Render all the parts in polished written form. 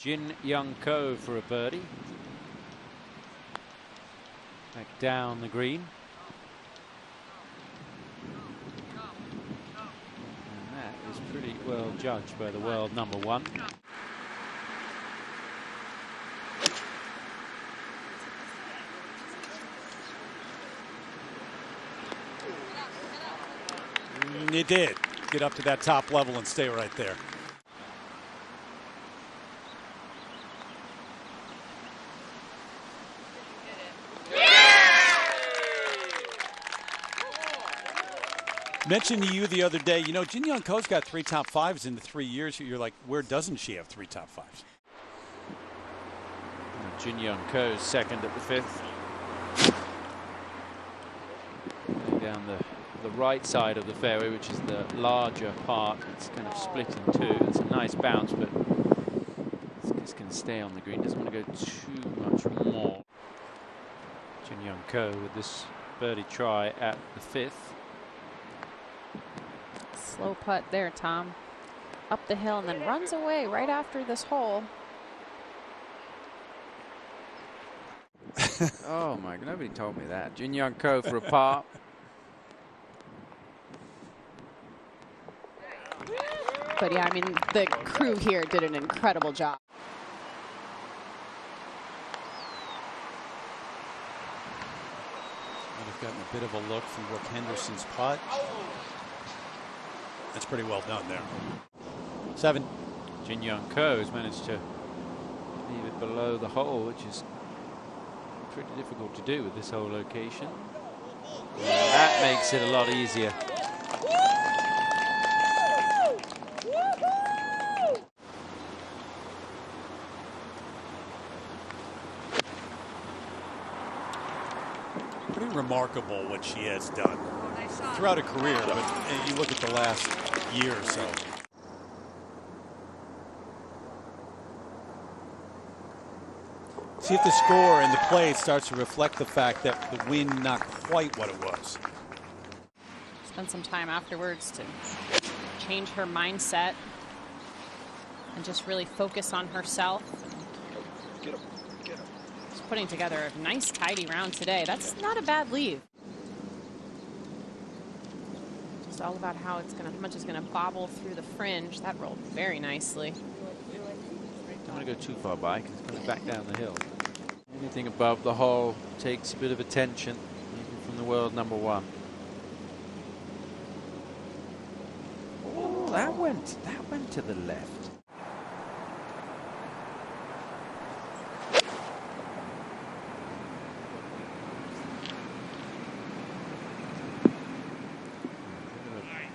Jin Young Ko for a birdie. Back down the green. And that is pretty well judged by the world number one. It did get up to that top level and stay right there. Mentioned to you the other day, you know, Jin Young Ko's got 3 top 5s in the 3 years. You're like, where doesn't she have 3 top 5s? Jin Young Ko second at the 5th. Down the right side of the fairway, which is the larger part. It's kind of split in two. It's a nice bounce, but it's just going to stay on the green. Doesn't want to go too much more. Jin Young Ko with this birdie try at the 5th. Slow putt there, Tom. Up the hill and then runs away right after this hole. Oh my God, nobody told me that. Jin Young Ko for a par. But yeah, I mean, the crew here did an incredible job. Might have gotten a bit of a look from Brooke Henderson's putt. That's pretty well done there. 7. Jin Young Ko has managed to leave it below the hole, which is pretty difficult to do with this whole location. And that makes it a lot easier. Pretty remarkable what she has done throughout her career, but you look at the last year or so. See if the score and the play starts to reflect the fact that the wind not quite what it was. Spent some time afterwards to change her mindset and just really focus on herself. Just putting together a nice, tidy round today. That's not a bad leave. Just all about how much it's gonna bobble through the fringe. That rolled very nicely. Don't want to go too far by because it's coming back down the hill. Anything above the hole takes a bit of attention, even from the world number one. Oh, that went to the left.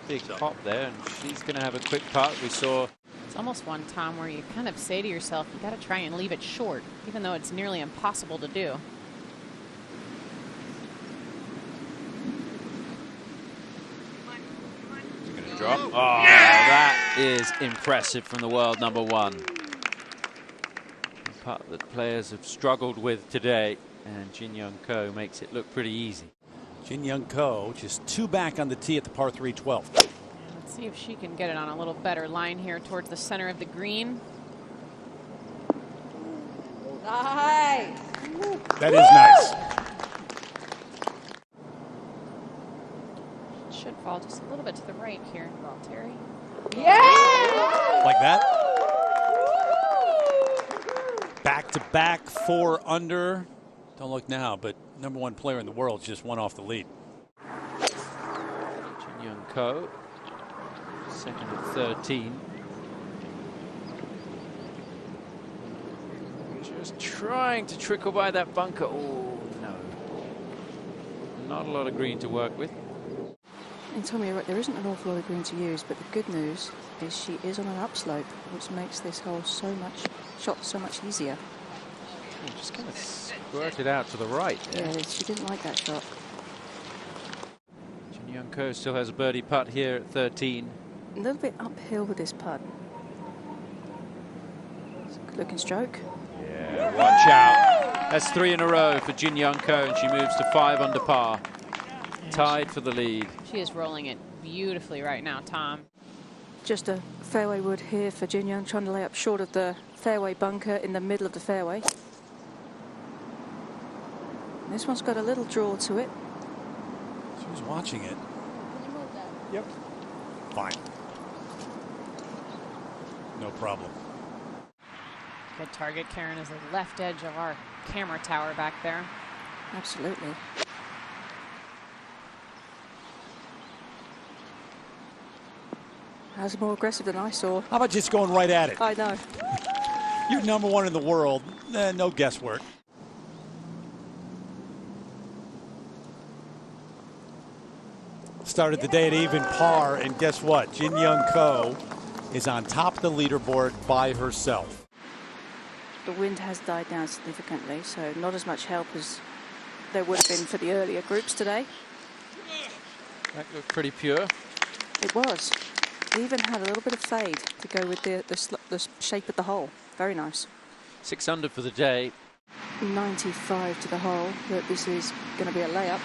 Big pop there, and she's going to have a quick putt. We saw. It's almost one, Tom, where you kind of say to yourself, you got to try and leave it short, even though it's nearly impossible to do. She's going to drop. Oh, that is impressive from the world number one. The putt that players have struggled with today, and Jin Young Ko makes it look pretty easy. Jin Young Ko just 2 back on the tee at the par 3 12th. Let's see if she can get it on a little better line here towards the center of the green. Nice. That is nice. It should fall just a little bit to the right here, Terry. Yeah! Like that. Back to back, 4 under. Don't look now, but number 1 player in the world just 1 off the lead. Jin Young Ko, second at 13. Just trying to trickle by that bunker. Oh, no. Not a lot of green to work with. And Tommy, you're right, there isn't an awful lot of green to use, but the good news is she is on an upslope, which makes this hole so much easier. Just kind of squirted out to the right there. Yeah, she didn't like that shot. Jin Young Ko still has a birdie putt here at 13. A little bit uphill with this putt. It's a good looking stroke. Yeah, watch out. That's 3 in a row for Jin Young Ko, and she moves to 5 under par. Tied for the lead. She is rolling it beautifully right now, Tom. Just a fairway wood here for Jin Young, trying to lay up short of the fairway bunker in the middle of the fairway. This one's got a little draw to it. She was watching it. Yep. Fine. No problem. Good target, Karen, is the left edge of our camera tower back there. Absolutely. That's more aggressive than I saw. How about just going right at it? I know. You're #1 in the world. No guesswork. Started the day at even par, and guess what? Jin Young Ko is on top of the leaderboard by herself. The wind has died down significantly, so not as much help as there would have been for the earlier groups today. That looked pretty pure. It was. It even had a little bit of fade to go with the shape of the hole. Very nice. 6 under for the day. 95 to the hole, but this is going to be a layup.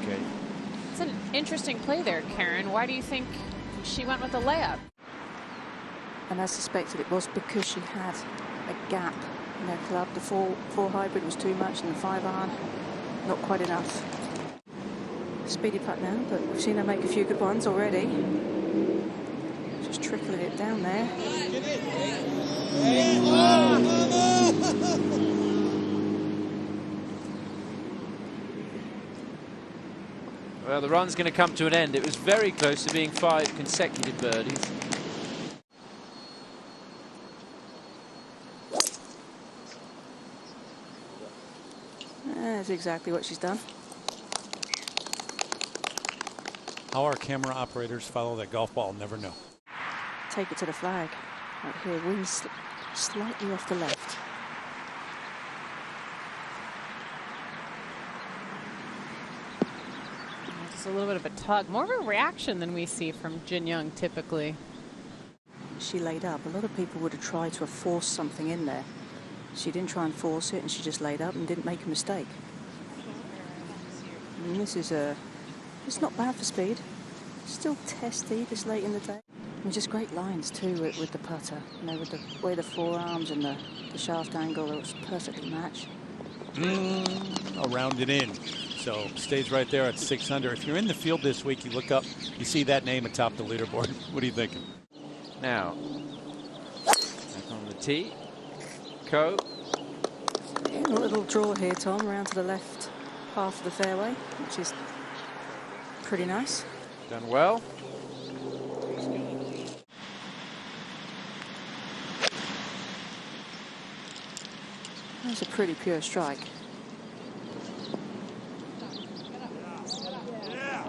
Okay. It's an interesting play there, Karen. Why do you think she went with the layup? And I suspected it was because she had a gap in her club. The four hybrid was too much, and the 5-iron not quite enough. Speedy putt now, but we've seen her make a few good ones already. Just trickling it down there. Well, the run's going to come to an end. It was very close to being 5 consecutive birdies. That's exactly what she's done. How our camera operators follow that golf ball, never know. Take it to the flag. Right here, wind slightly off the left. Just a little bit of a tug. More of a reaction than we see from Jin Young typically. She laid up. A lot of people would have tried to have forced something in there. She didn't try and force it, and she just laid up and didn't make a mistake. And this is it's not bad for speed. Still testy this late in the day. And just great lines too with the putter. You know, with the way the forearms and the shaft angle, it was perfectly matched. Around and in. So stays right there at 6 under. If you're in the field this week, you look up, you see that name atop the leaderboard. What are you thinking? Now, back on the tee. Ko. A little draw here, Tom, around to the left half of the fairway, which is pretty nice. Done well. That's a pretty pure strike.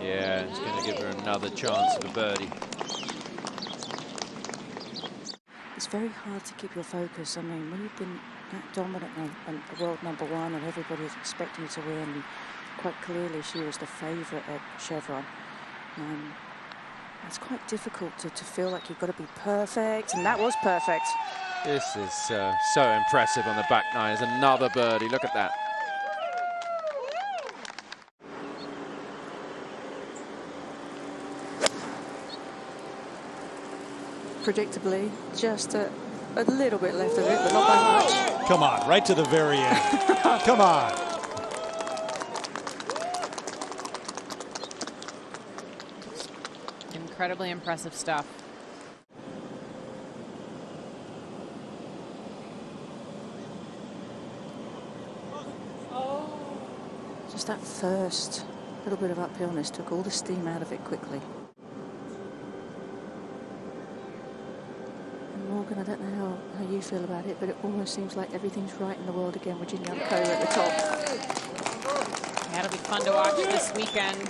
Yeah, it's going to give her another chance of a birdie. It's very hard to keep your focus. I mean, when you've been that dominant and world #1 and everybody's expecting you to win, quite clearly she was the favourite at Chevron. It's quite difficult to feel like you've got to be perfect, and that was perfect. This is so impressive on the back nine. It's another birdie. Look at that. Predictably, just a little bit left of it, but not by much. Come on, right to the very end. Come on. Incredibly impressive stuff. Just that first little bit of uphillness took all the steam out of it quickly. Morgan, I don't know how you feel about it, but it almost seems like everything's right in the world again with Jin Young Ko at the top. Yeah, it'll be fun to watch this weekend.